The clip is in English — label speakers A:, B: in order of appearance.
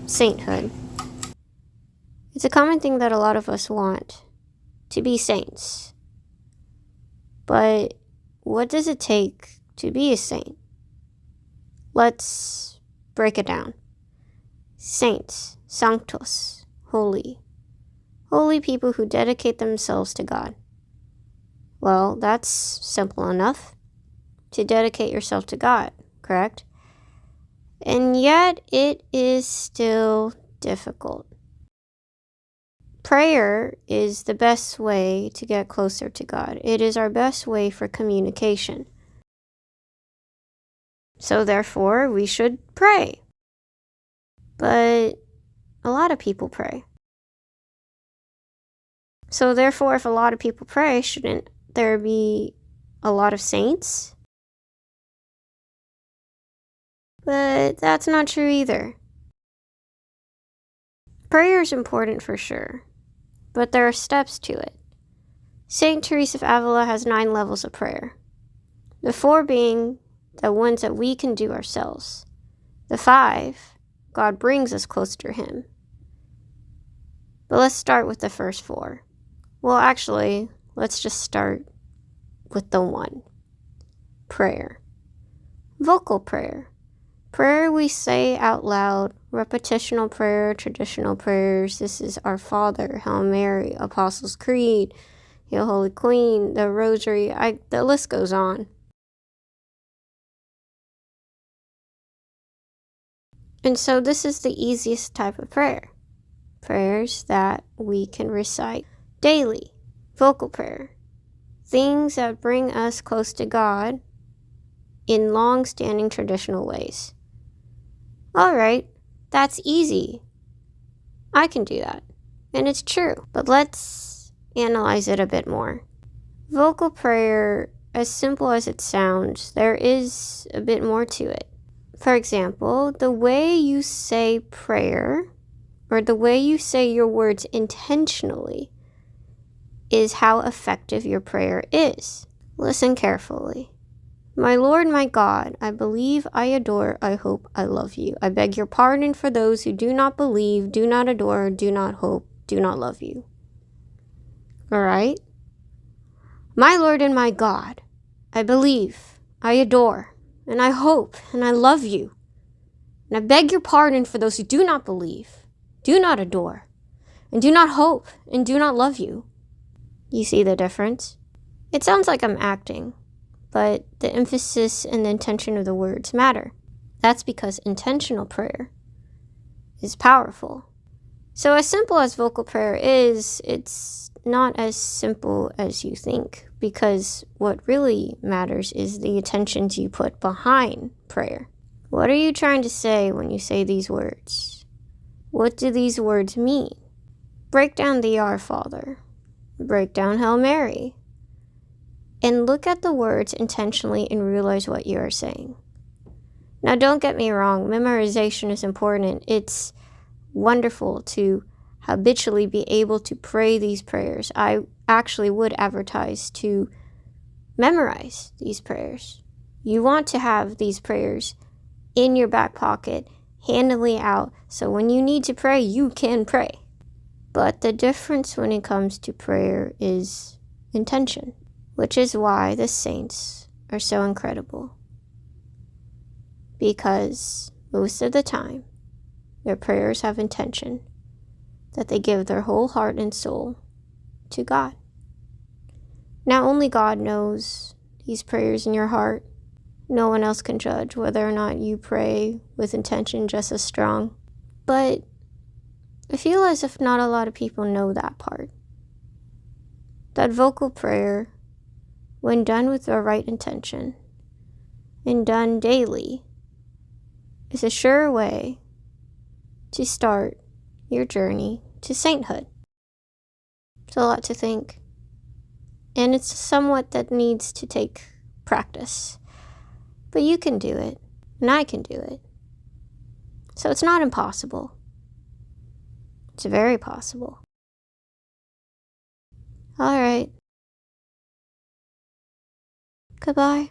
A: sainthood. It's a common thing that a lot of us want, to be saints. But what does it take to be a saint? Let's break it down. Saints, sanctos, holy. Holy people who dedicate themselves to God. Well, that's simple enough. To dedicate yourself to God, correct? And yet it is still difficult. Prayer is the best way to get closer to God. It is our best way for communication. So therefore, we should pray. But a lot of people pray. So therefore, if a lot of people pray, shouldn't there be a lot of saints? But that's not true either. Prayer is important for sure, but there are steps to it. Saint Teresa of Avila has 9 levels of prayer. The 4 being the ones that we can do ourselves. The 5, God brings us closer to Him. But let's start with the first 4. Well, actually, let's just start with the 1. Prayer. Vocal prayer. Prayer we say out loud, repetitional prayer, traditional prayers. This is Our Father, Hail Mary, Apostles' Creed, Hail Holy Queen, the Rosary, the list goes on. And so this is the easiest type of prayer. Prayers that we can recite daily. Vocal prayer. Things that bring us close to God in long-standing traditional ways. All right, that's easy. I can do that. And it's true. But let's analyze it a bit more. Vocal prayer, as simple as it sounds, there is a bit more to it. For example, the way you say prayer, or the way you say your words intentionally, is how effective your prayer is. Listen carefully. My Lord, my God, I believe, I adore, I hope, I love you. I beg your pardon for those who do not believe, do not adore, do not hope, do not love you. All right? My Lord and my God, I believe, I adore, and I hope, and I love you. And I beg your pardon for those who do not believe, do not adore, and do not hope, and do not love you. You see the difference? It sounds like I'm acting, but the emphasis and the intention of the words matter. That's because intentional prayer is powerful. So as simple as vocal prayer is, it's not as simple as you think, because what really matters is the intentions you put behind prayer. What are you trying to say when you say these words? What do these words mean? Break down the Our Father. Break down Hail Mary. And look at the words intentionally and realize what you are saying. Now, don't get me wrong, memorization is important. It's wonderful to habitually be able to pray these prayers. I actually would advertise to memorize these prayers. You want to have these prayers in your back pocket, handily out, so when you need to pray, you can pray. But the difference when it comes to prayer is intention. Which is why the saints are so incredible. Because most of the time, their prayers have intention, that they give their whole heart and soul to God. Now only God knows these prayers in your heart. No one else can judge whether or not you pray with intention just as strong. But I feel as if not a lot of people know that part. That vocal prayer, when done with the right intention and done daily, is a sure way to start your journey to sainthood. It's a lot to think, and it's somewhat that needs to take practice. But you can do it, and I can do it. So it's not impossible. It's very possible. All right. Goodbye.